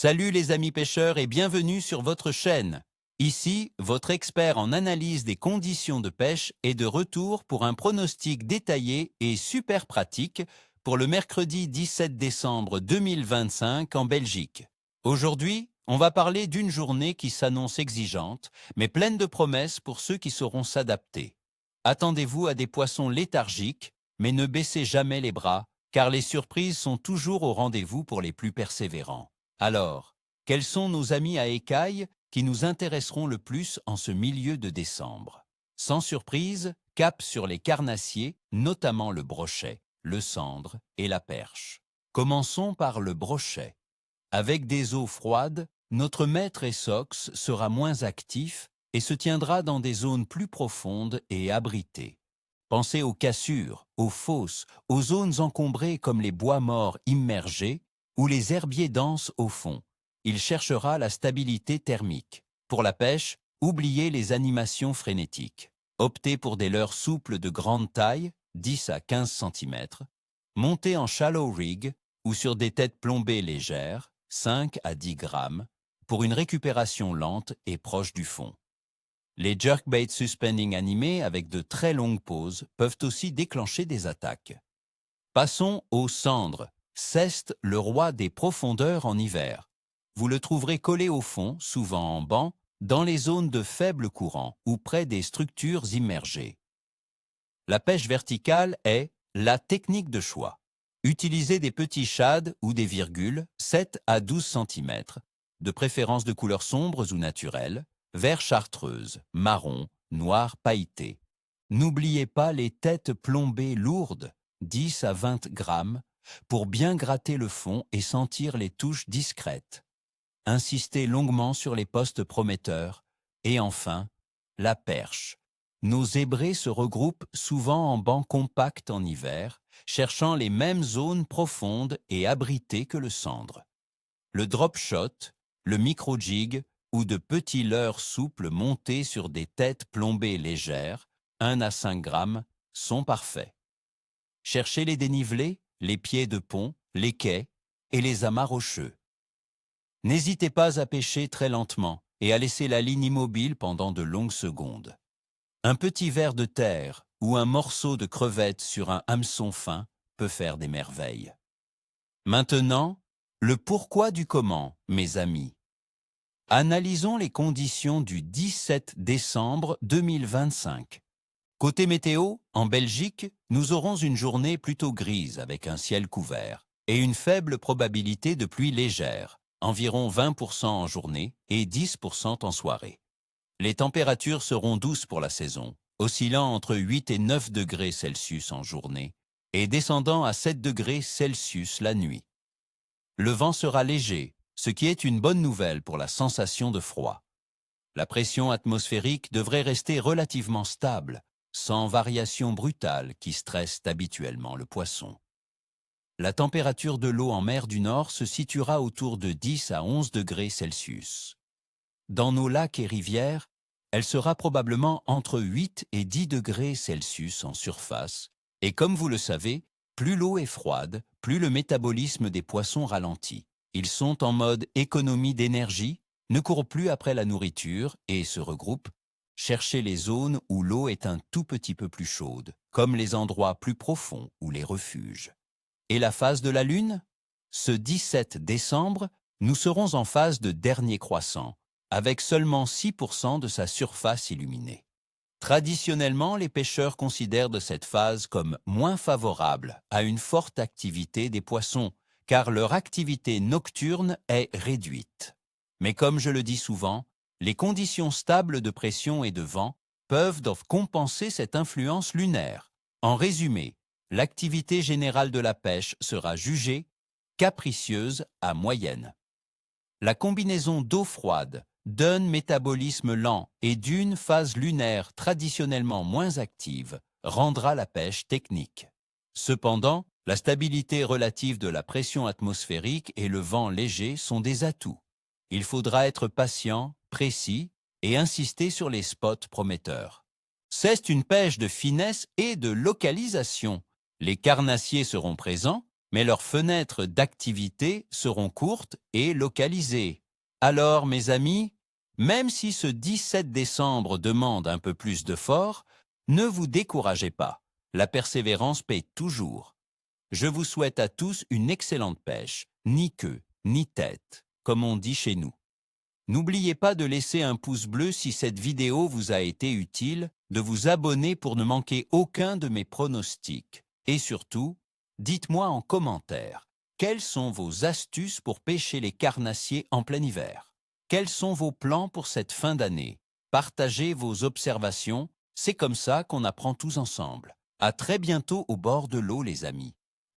Salut les amis pêcheurs et bienvenue sur votre chaîne. Ici, votre expert en analyse des conditions de pêche est de retour pour un pronostic détaillé et super pratique pour le mercredi 17 décembre 2025 en Belgique. Aujourd'hui, on va parler d'une journée qui s'annonce exigeante, mais pleine de promesses pour ceux qui sauront s'adapter. Attendez-vous à des poissons léthargiques, mais ne baissez jamais les bras, car les surprises sont toujours au rendez-vous pour les plus persévérants. Alors, quels sont nos amis à écailles qui nous intéresseront le plus en ce milieu de décembre? Sans surprise, cap sur les carnassiers, notamment le brochet, le sandre et la perche. Commençons par le brochet. Avec des eaux froides, notre maître Essox sera moins actif et se tiendra dans des zones plus profondes et abritées. Pensez aux cassures, aux fosses, aux zones encombrées comme les bois morts immergés ou les herbiers denses au fond. Il cherchera la stabilité thermique. Pour la pêche, oubliez les animations frénétiques. Optez pour des leurres souples de grande taille, 10 à 15 cm, montez en shallow rig ou sur des têtes plombées légères, 5 à 10 grammes, pour une récupération lente et proche du fond. Les jerkbait suspending animés avec de très longues pauses peuvent aussi déclencher des attaques. Passons au sandre, ceste le roi des profondeurs en hiver. Vous le trouverez collé au fond, souvent en banc, dans les zones de faible courant ou près des structures immergées. La pêche verticale est la technique de choix. Utilisez des petits shads ou des virgules, 7 à 12 cm, de préférence de couleurs sombres ou naturelles, vert chartreuse, marron, noir pailleté. N'oubliez pas les têtes plombées lourdes, 10 à 20 grammes, pour bien gratter le fond et sentir les touches discrètes. Insistez longuement sur les postes prometteurs. Et enfin, la perche. Nos zébrés se regroupent souvent en bancs compacts en hiver, cherchant les mêmes zones profondes et abritées que le sandre. Le drop shot, le micro-jig ou de petits leurres souples montés sur des têtes plombées légères, 1 à 5 grammes, sont parfaits. Cherchez les dénivelés, les pieds de pont, les quais et les amas rocheux. N'hésitez pas à pêcher très lentement et à laisser la ligne immobile pendant de longues secondes. Un petit ver de terre ou un morceau de crevette sur un hameçon fin peut faire des merveilles. Maintenant, le pourquoi du comment, mes amis. Analysons les conditions du 17 décembre 2025. Côté météo, en Belgique, nous aurons une journée plutôt grise avec un ciel couvert et une faible probabilité de pluie légère, environ 20% en journée et 10% en soirée. Les températures seront douces pour la saison, oscillant entre 8 et 9 degrés Celsius en journée et descendant à 7 degrés Celsius la nuit. Le vent sera léger, ce qui est une bonne nouvelle pour la sensation de froid. La pression atmosphérique devrait rester relativement stable, sans variation brutale qui stresse habituellement le poisson. La température de l'eau en mer du Nord se situera autour de 10 à 11 degrés Celsius. Dans nos lacs et rivières, elle sera probablement entre 8 et 10 degrés Celsius en surface, et comme vous le savez, plus l'eau est froide, plus le métabolisme des poissons ralentit. Ils sont en mode économie d'énergie, ne courent plus après la nourriture et se regroupent. Cherchez les zones où l'eau est un tout petit peu plus chaude, comme les endroits plus profonds ou les refuges. Et la phase de la Lune? Ce 17 décembre, nous serons en phase de dernier croissant, avec seulement 6% de sa surface illuminée. Traditionnellement, les pêcheurs considèrent de cette phase comme moins favorable à une forte activité des poissons, car leur activité nocturne est réduite. Mais comme je le dis souvent, les conditions stables de pression et de vent peuvent compenser cette influence lunaire. En résumé, l'activité générale de la pêche sera jugée capricieuse à moyenne. La combinaison d'eau froide, d'un métabolisme lent et d'une phase lunaire traditionnellement moins active rendra la pêche technique. Cependant, la stabilité relative de la pression atmosphérique et le vent léger sont des atouts. Il faudra être patient, précis et insister sur les spots prometteurs. C'est une pêche de finesse et de localisation. Les carnassiers seront présents, mais leurs fenêtres d'activité seront courtes et localisées. Alors, mes amis, même si ce 17 décembre demande un peu plus d'efforts, ne vous découragez pas. La persévérance paie toujours. Je vous souhaite à tous une excellente pêche, ni queue, ni tête, comme on dit chez nous. N'oubliez pas de laisser un pouce bleu si cette vidéo vous a été utile, de vous abonner pour ne manquer aucun de mes pronostics. Et surtout, dites-moi en commentaire, quelles sont vos astuces pour pêcher les carnassiers en plein hiver? Quels sont vos plans pour cette fin d'année? Partagez vos observations, c'est comme ça qu'on apprend tous ensemble. À très bientôt au bord de l'eau, les amis.